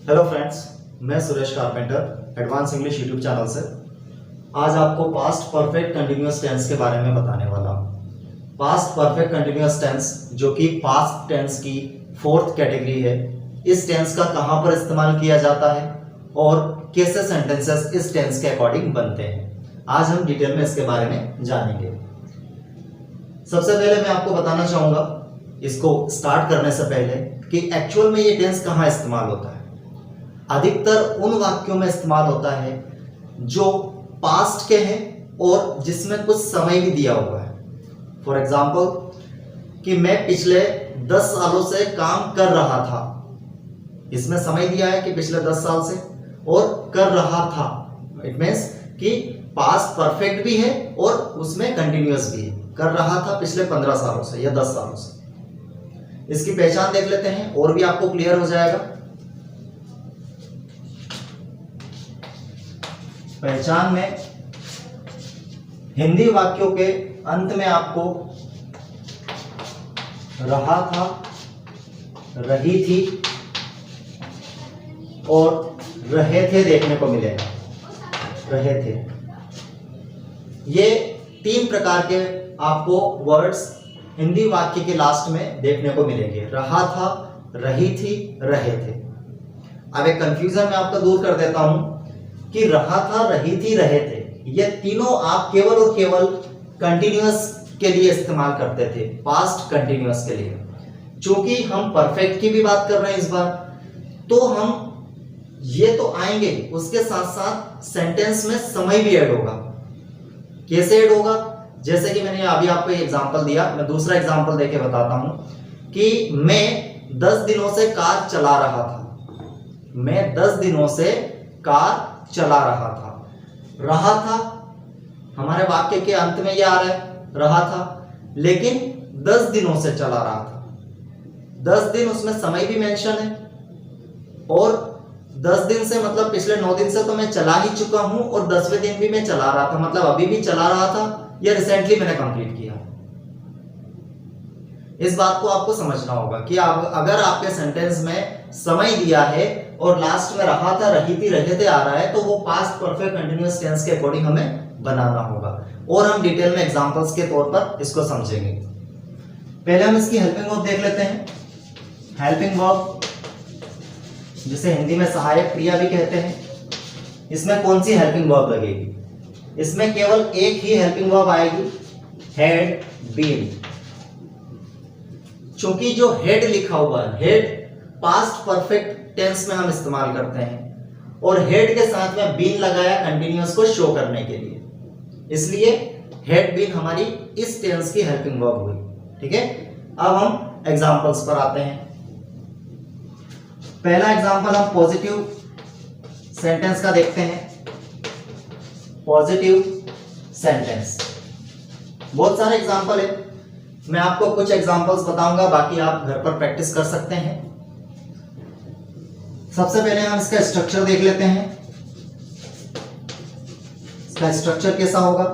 Hello friends, मैं Suresh carpenter advance English YouTube channel से आज आपको पास्ट परफेक्ट कंटिन्यूअस टेंस के बारे में बताने वाला हूँ। पास्ट परफेक्ट कंटिन्यूअस टेंस जो कि पास्ट टेंस की फोर्थ कैटेगरी है, इस टेंस का कहाँ पर इस्तेमाल किया जाता है और कैसे सेंटेंसेस इस टेंस के अकॉर्डिंग बनते हैं, आज हम डिटेल में इसके बारे में जानेंगे। सबसे पहले मैं आपको बताना चाहूँगा इसको स्टार्ट करने से पहले कि एक्चुअल में ये टेंस कहाँ इस्तेमाल होता है। अधिकतर उन वाक्यों में इस्तेमाल होता है जो पास्ट के हैं और जिसमें कुछ समय भी दिया हुआ है। फॉर एग्जाम्पल कि मैं पिछले 10 सालों से काम कर रहा था, इसमें समय दिया है कि पिछले 10 साल से, और कर रहा था। इट मीन्स कि पास्ट परफेक्ट भी है और उसमें कंटिन्यूअस भी है। कर रहा था पिछले 15 सालों से या 10 सालों से। इसकी पहचान देख लेते हैं और भी आपको क्लियर हो जाएगा। पहचान में हिंदी वाक्यों के अंत में आपको रहा था, रही थी और रहे थे देखने को मिलेगा। रहे थे, ये 3 प्रकार के आपको वर्ड्स हिंदी वाक्य के लास्ट में देखने को मिलेंगे। रहा था, रही थी, रहे थे। अब एक कंफ्यूजन मैं आपका दूर कर देता हूं कि रहा था, रही थी, रहे थे, ये तीनों आप केवल और केवल कंटिन्यूअस के लिए इस्तेमाल करते थे, पास्ट कंटिन्यूअस के लिए। चूंकि हम परफेक्ट की भी बात कर रहे हैं इस बार, तो हम ये तो आएंगे, उसके साथ साथ सेंटेंस में समय भी ऐड होगा। कैसे ऐड होगा? जैसे कि मैंने अभी आपको एग्जांपल दिया, मैं दूसरा एग्जांपल देके बताता हूं कि मैं 10 दिनों से कार चला रहा था। मैं 10 दिनों से कार चला रहा था हमारे वाक्य के अंत में ये आ रहा है, रहा था, लेकिन 10 दिनों से चला रहा था। 10 दिन उसमें समय भी मेंशन है, और 10 दिन से मतलब पिछले 9 दिन से तो मैं चला ही चुका हूं, और 10वें दिन भी मैं चला रहा था, मतलब अभी भी चला रहा था या रिसेंटली मैंने कंप्लीट किया। इस बात को आपको समझना होगा कि अगर आपके सेंटेंस में समय दिया है और लास्ट में रहा था, रही थी, रहे थे आ रहा है, तो वो पास्ट परफेक्ट कंटिन्यूअस टेंस के अकॉर्डिंग हमें बनाना होगा, और हम डिटेल में एग्जांपल्स के तौर पर इसको समझेंगे। पहले हम इसकी हेल्पिंग वर्ब देख लेते हैं। हेल्पिंग वर्ब जिसे हिंदी में सहायक क्रिया भी कहते हैं, इसमें कौन सी हेल्पिंग वर्ब लगेगी? इसमें केवल एक ही हेल्पिंग वर्ब आएगी, हैड बीन। चूंकि जो हेड लिखा हुआ है, हेड पास्ट परफेक्ट टेंस में हम इस्तेमाल करते हैं, और हेड के साथ में बीन लगाया कंटिन्यूअस को शो करने के लिए, इसलिए हेड बीन हमारी इस टेंस की हेल्पिंग वर्ब हुई। ठीक है, अब हम एग्जांपल्स पर आते हैं। पहला एग्जांपल हम पॉजिटिव सेंटेंस का देखते हैं। पॉजिटिव सेंटेंस, बहुत सारे एग्जांपल है, मैं आपको कुछ एग्जांपल्स बताऊंगा, बाकी आप घर पर प्रैक्टिस कर सकते हैं। सबसे पहले हम इसका स्ट्रक्चर देख लेते हैं। इसका स्ट्रक्चर कैसा होगा?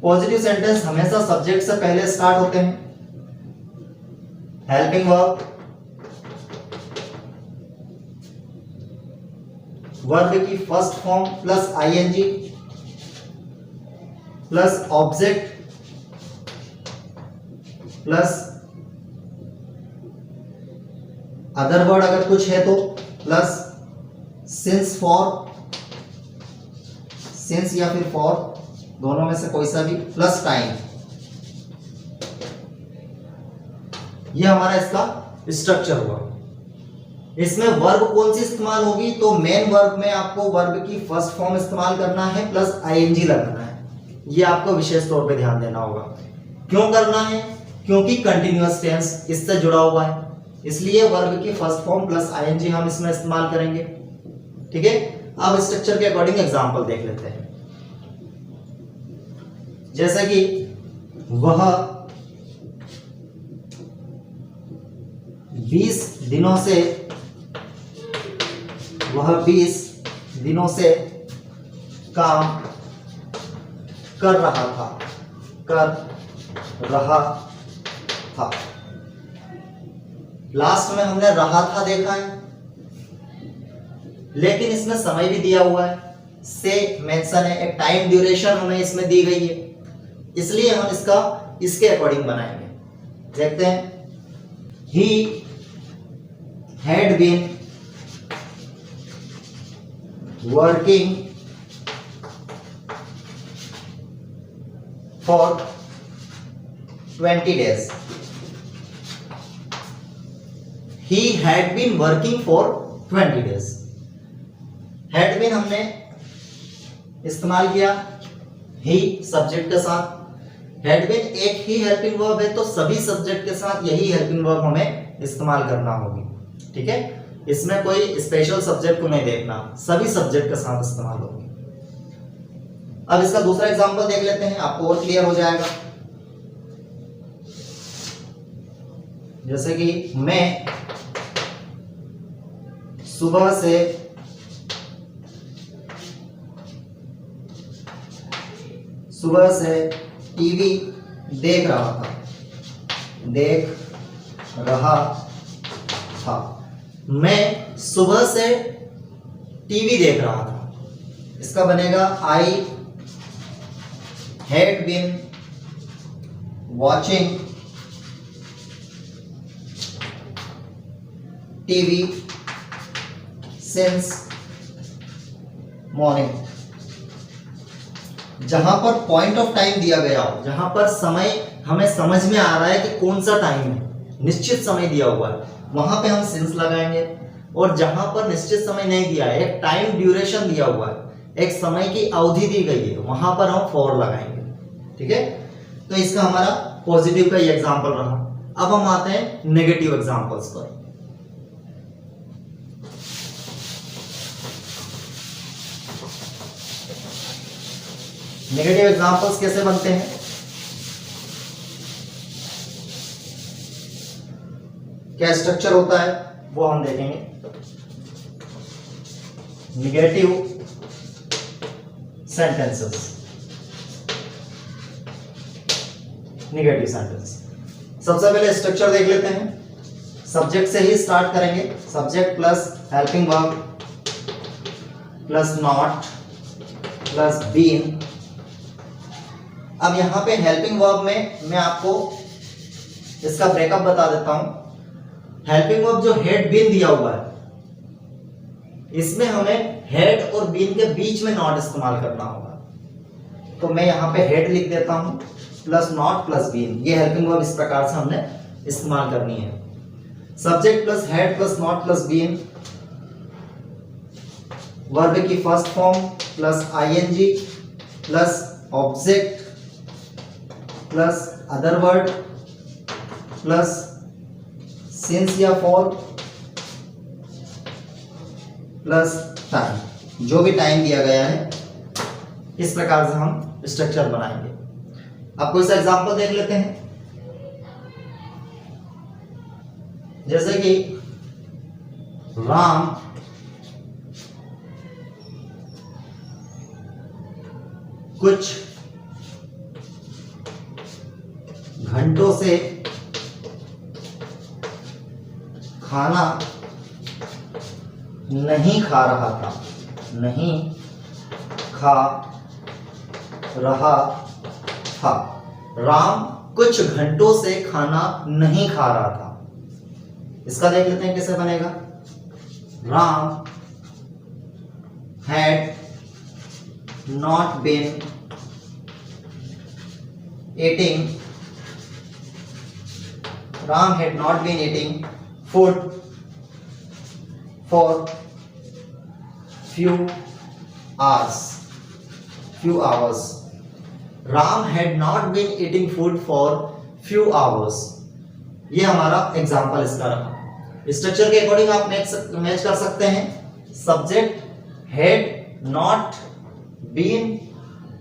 पॉजिटिव सेंटेंस हमेशा सब्जेक्ट से पहले स्टार्ट होते हैं। हेल्पिंग वर्ब, वर्ब की first form plus ING plus object plus other word अगर कुछ है तो प्लस सिंस या फिर फॉर, दोनों में से कोई सा भी, प्लस टाइम। यह हमारा इसका स्ट्रक्चर हुआ। इसमें वर्ब कौन सी इस्तेमाल होगी? तो मेन वर्ब में आपको वर्ब की फर्स्ट फॉर्म इस्तेमाल करना है प्लस आईएनजी लगाना है। यह आपको विशेष तौर पे ध्यान देना होगा। क्यों करना है? क्योंकि कंटिन्यूअस टेंस इससे जुड़ा हुआ है, इसलिए वर्ब की फर्स्ट फॉर्म प्लस आईएनजी हम इसमें इस्तेमाल करेंगे। ठीक है, अब स्ट्रक्चर के अकॉर्डिंग एग्जांपल देख लेते हैं। जैसे कि वह 20 दिनों से काम कर रहा था। लास्ट में हमने रहा था देखा है, लेकिन इसमें समय भी दिया हुआ है, से मेंशन है, एक टाइम ड्यूरेशन हमें इसमें दी गई है, इसलिए हम इसके अकॉर्डिंग बनाएंगे। देखते हैं, he had been working for 20 days। He had been working for 20 days। had been हमने इस्तेमाल किया ही सब्जेक्ट के साथ। had been एक ही हेल्पिंग वर्ब है, तो सभी सब्जेक्ट के साथ यही हेल्पिंग वर्ब हमें इस्तेमाल करना होगी। ठीक है, इसमें कोई स्पेशल सब्जेक्ट को नहीं देखना, सभी सब्जेक्ट के साथ इस्तेमाल होगी। अब इसका दूसरा एग्जांपल देख लेते हैं, आपको और क्लियर हो जाएगा। जैसे कि मैं सुबह से टीवी देख रहा था। मैं सुबह से टीवी देख रहा था, इसका बनेगा I had been watching TV since morning. जहां पर पॉइंट ऑफ टाइम दिया गया हो, जहां पर समय हमें समझ में आ रहा है कि कौन सा टाइम है, निश्चित समय दिया हुआ है, वहां पे हम सिंस लगाएंगे। और जहां पर निश्चित समय नहीं दिया है, एक टाइम ड्यूरेशन दिया हुआ है, एक समय की अवधि दी गई है, वहां पर हम फॉर लगाएंगे। ठीक है, तो इसका हमारा पॉजिटिव का ये एग्जांपल रहा। अब हम आते हैं नेगेटिव एग्जांपल्स पर। नेगेटिव एग्जांपल्स कैसे बनते हैं? क्या स्ट्रक्चर होता है वो हम देखेंगे। Negative sentences, negative sentence. सबसे पहले स्ट्रक्चर देख लेते हैं। सब्जेक्ट से ही स्टार्ट करेंगे, subject plus helping verb plus not plus been. अब यहां पे हेल्पिंग वर्ब में मैं आपको इसका ब्रेकअप बता देता हूं। हेल्पिंग वर्ब जो हेड बीन दिया हुआ है, इसमें हमें हेड और बीन के बीच में नॉट इस्तेमाल करना होगा। तो मैं यहां पे हेड लिख देता हूं प्लस नॉट प्लस बीन। ये हेल्पिंग वर्ब इस प्रकार से हमने इस्तेमाल करनी है। Subject plus had plus not plus been, verb की first form plus ING plus object plus other word plus since या फॉर प्लस टाइम, जो भी टाइम दिया गया है। इस प्रकार से हम स्ट्रक्चर बनाएंगे। अब कोई सा एग्जांपल देख लेते हैं। जैसे कि राम कुछ घंटों से खाना नहीं खा रहा था, नहीं खा रहा था। राम कुछ घंटों से खाना नहीं खा रहा था। इसका देख लेते हैं कैसे बनेगा। Ram had not been eating, Ram had not been eating food for few hours. Ram had not been eating food for few hours. ये हमारा एग्जाम्पल इसका रहा। स्ट्रक्चर के अकॉर्डिंग आप मैच कर सकते हैं। Subject had not been,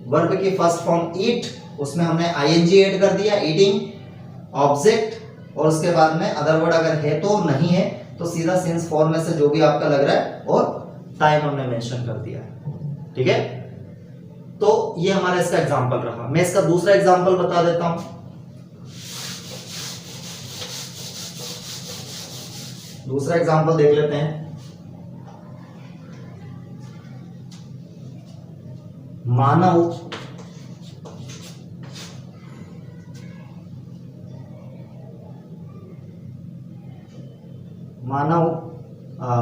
verb की फर्स्ट फॉर्म ईट, उसमें हमने आईएनजी ऐड कर दिया, ईटिंग। ऑब्जेक्ट और उसके बाद में अदर वर्ड अगर है तो, नहीं है तो सीधा सिंस फॉर में से जो भी आपका लग रहा है, और टाइम हमने मेंशन कर दिया है। ठीक है, तो ये हमारा इसका एग्जांपल रहा। मैं इसका दूसरा एग्जांपल बता देता हूं। दूसरा एग्जांपल देख लेते हैं। मानव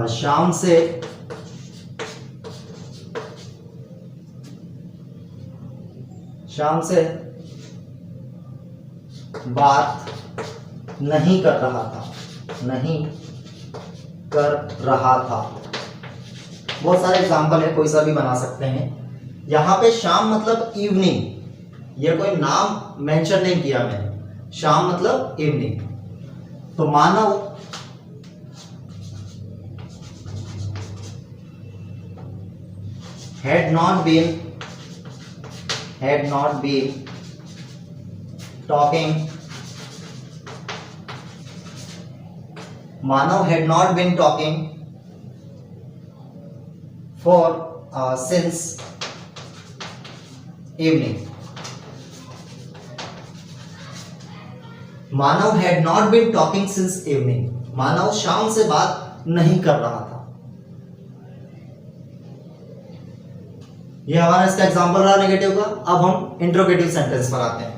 शाम से बात नहीं कर रहा था। बहुत सारे एग्जाम्पल है, कोई सा भी बना सकते हैं। यहाँ पे शाम मतलब इवनिंग, ये कोई नाम मेंशन नहीं किया मैंने, शाम मतलब इवनिंग। तो मानव had not been talking, Manav had not been talking for since evening. Manav had not been talking since evening. मानव शाम से बात नहीं कर रहा था। ये हमारा इसका एग्जाम्पल रहा नेगेटिव का। अब हम इंट्रोगेटिव सेंटेंस पर आते हैं।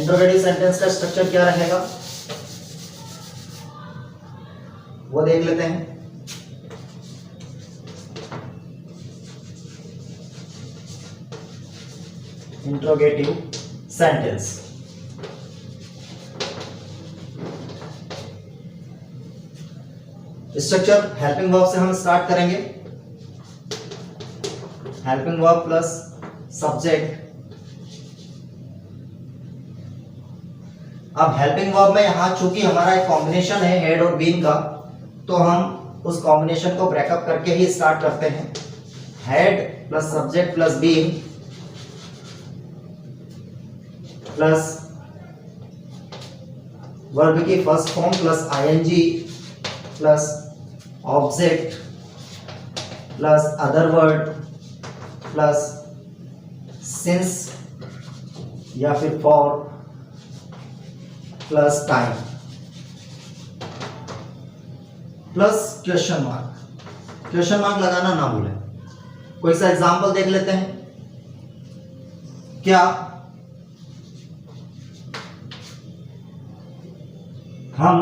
इंट्रोगेटिव सेंटेंस का स्ट्रक्चर क्या रहेगा वो देख लेते हैं। Interrogative sentence, structure helping verb से हम स्टार्ट करेंगे। Helping verb plus subject. अब हेल्पिंग वर्ब में यहां चूंकि हमारा एक कॉम्बिनेशन है हेड और बीन का, तो हम उस कॉम्बिनेशन को ब्रेकअप करके ही स्टार्ट करते हैं। Had plus subject plus been plus verb की first form plus ING plus object plus other word plus since या फिर for plus time plus question mark. Question mark लगाना ना भूलें। कोई सा एग्जांपल देख लेते हैं। क्या हम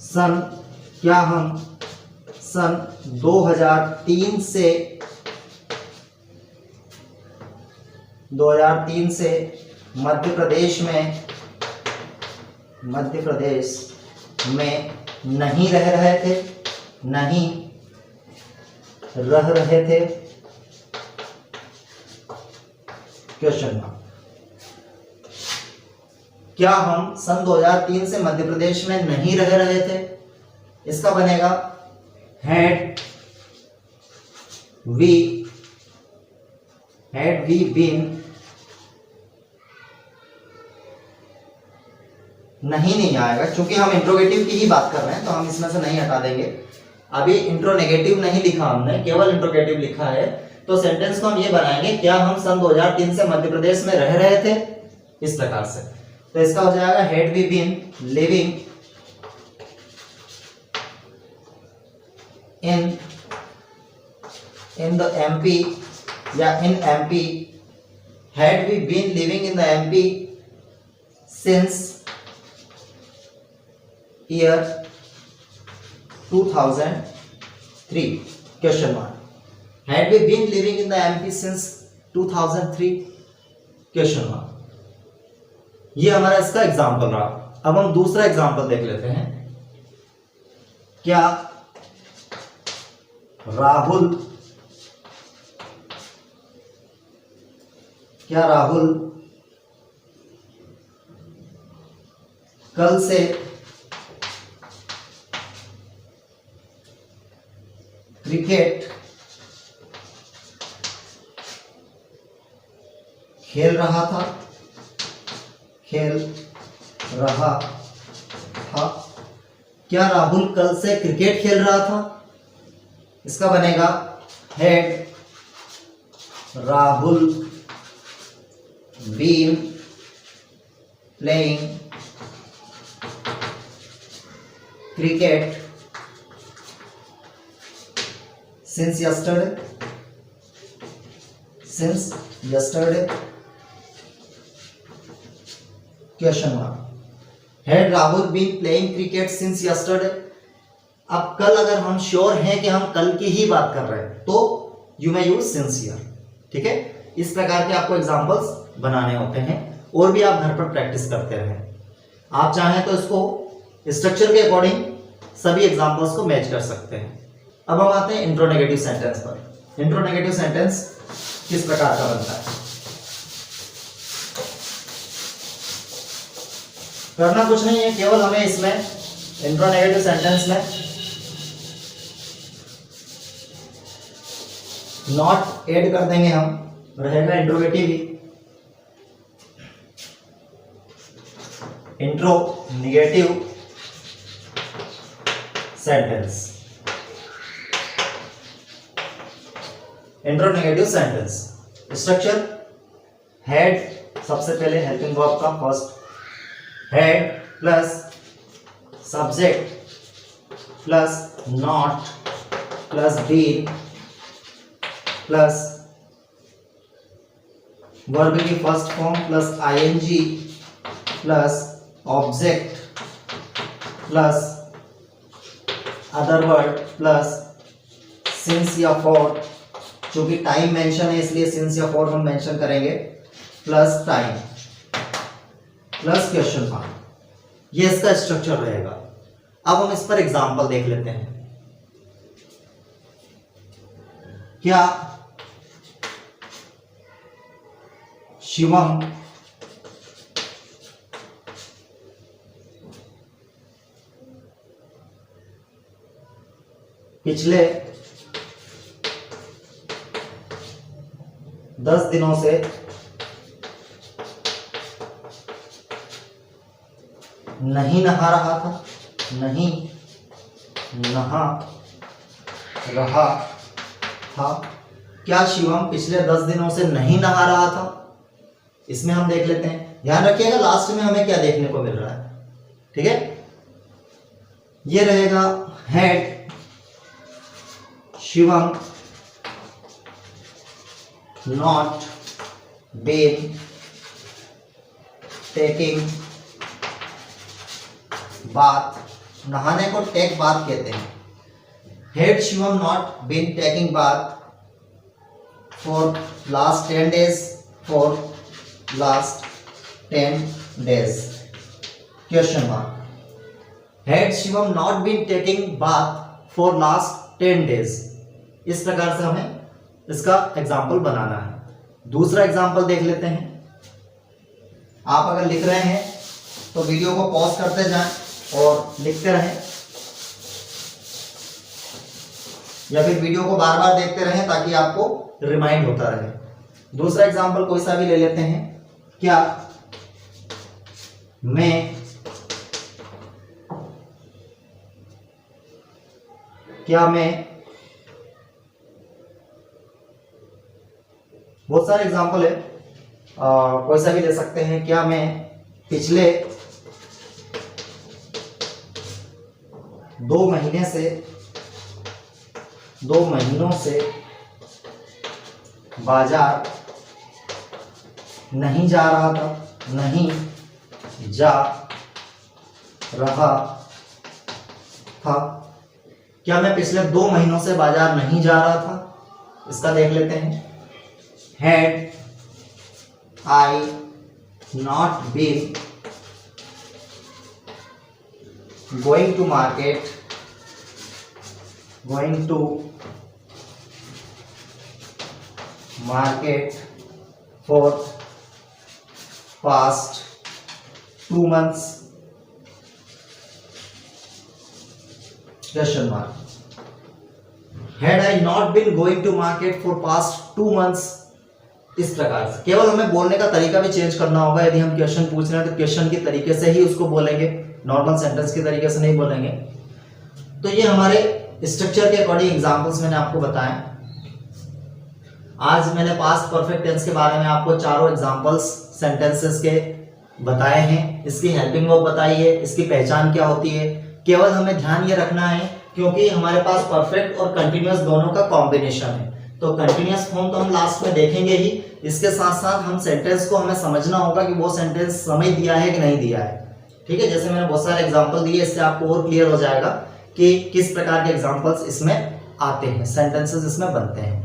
सन 2003 से मध्य प्रदेश में नहीं रह रहे थे क्वेश्चन मार्क। क्या हम सन 2003 से मध्य प्रदेश में नहीं रह रहे थे, इसका बनेगा had we been। नहीं आएगा क्योंकि हम इंट्रोगेटिव की ही बात कर रहे हैं, तो हम इसमें से नहीं हटा देंगे। अभी इंट्रोनेगेटिव नहीं लिखा हमने, केवल इंट्रोगेटिव लिखा है। तो सेंटेंस को हम ये बनाएंगे, क्या हम सन 2003 से मध्य प्रदेश में रह रहे थे, इस प्रकार से। तो इसका हो जाएगा had we been living in the MP या in MP, had we been living in the MP since year 2003 question mark। had we been living in the MP since 2003 question mark। ये हमारा इसका एग्जाम्पल रहा। अब हम दूसरा example देख लेते हैं। क्या राहुल कल से क्रिकेट खेल रहा था। क्या राहुल कल से क्रिकेट खेल रहा था? इसका बनेगा had Rahul been playing cricket since yesterday question mark. Had Rahul been playing cricket since yesterday. अब कल अगर हम श्योर हैं कि हम कल की ही बात कर रहे हैं तो यू मे यूज सिंसियर। ठीक है, इस प्रकार के आपको एग्जांपल्स बनाने होते हैं और भी आप घर पर प्रैक्टिस करते रहें। आप चाहें तो इसको स्ट्रक्चर के अकॉर्डिंग सभी एग्जांपल्स को मैच कर सकते हैं। अब हम आते हैं इंट्रोनेगेटिव सेंटेंस पर। इंट्रोनेगेटिव सेंटेंस किस प्रकार का बनता है? करना कुछ नहीं है, केवल हमें इसमें इंट्रोनेगेटिव सेंटेंस में नॉट ऐड कर देंगे हम, रहेगा इंट्रोगेटिव ही। Interronegative sentence, interronegative sentence structure had, सबसे पहले हेल्पिंग वर्ब का first had plus subject plus not plus been plus verb की first form plus ING plus object plus other word plus since या फॉर, चूंकि time mention है इसलिए since या for हम मेंशन करेंगे, plus time plus question mark. ये इसका स्ट्रक्चर रहेगा। अब हम इस पर एग्जांपल देख लेते हैं। क्या शिवम पिछले 10 दिनों से नहीं नहा रहा था? नहीं नहा रहा था। क्या शिवम पिछले 10 दिनों से नहीं नहा रहा था? इसमें हम देख लेते हैं। ध्यान रखिएगा लास्ट में हमें क्या देखने को मिल रहा है। ठीक है, ये रहेगा had Shivam not been taking bath. नहाने को टेक बाथ कहते हैं। Had Shivam not been taking bath for last 10 days, for last 10 days question mark. Had Shivam not been taking bath for last 10 days। इस प्रकार से हमें इसका एग्जाम्पल बनाना है। दूसरा एग्जाम्पल देख लेते हैं। आप अगर लिख रहे हैं तो वीडियो को पॉज करते जाएं और लिखते रहें, या फिर वीडियो को बार बार देखते रहें ताकि आपको रिमाइंड होता रहे। दूसरा एग्जाम्पल कोई सा भी ले लेते हैं। क्या मैं बहुत सारे एग्जाम्पल है, कोई सा भी ले सकते हैं। क्या मैं पिछले 2 महीनों से बाजार नहीं जा रहा था? नहीं जा रहा था। क्या मैं पिछले 2 महीनों से बाजार नहीं जा रहा था? इसका देख लेते हैं। Had I not been going to market for past 2 months? Question mark. Had I not been going to market for past 2 months? इस प्रकार से केवल हमें बोलने का तरीका भी चेंज करना होगा। यदि हम क्वेश्चन पूछ रहे हैं तो क्वेश्चन के तरीके से ही उसको बोलेंगे, नॉर्मल सेंटेंस के तरीके से नहीं बोलेंगे। तो ये हमारे स्ट्रक्चर के अकॉर्डिंग एग्जांपल्स मैंने आपको बताए। आज मैंने पास्ट परफेक्ट टेंस के बारे में आपको चारों एग्जांपल्स सेंटेंसेस के बताए हैं, इसकी हेल्पिंग वर्ब बताई है, इसकी पहचान क्या होती है। केवल हमें ध्यान ये रखना है क्योंकि हमारे पास परफेक्ट और कंटिन्यूअस दोनों का कॉम्बिनेशन है, तो कंटिन्यूअस फॉर्म तो हम लास्ट में देखेंगे ही, इसके साथ साथ हम सेंटेंस को हमें समझना होगा कि वो सेंटेंस समय दिया है कि नहीं दिया है। ठीक है, जैसे मैंने बहुत सारे एग्जांपल दिए, इससे आपको और क्लियर हो जाएगा कि किस प्रकार के एग्जांपल्स इसमें आते हैं, सेंटेंसेस इसमें बनते हैं।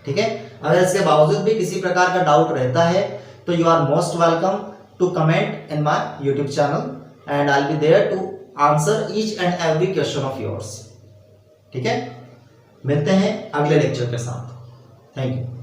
ठीक है, अगर इसके बावजूद भी किसी प्रकार का डाउट रहता है तो you are most welcome to comment in my YouTube channel and I will be there to answer each and every question of yours. ठीक है, मिलते हैं अगले लेक्चर के साथ। Thank you.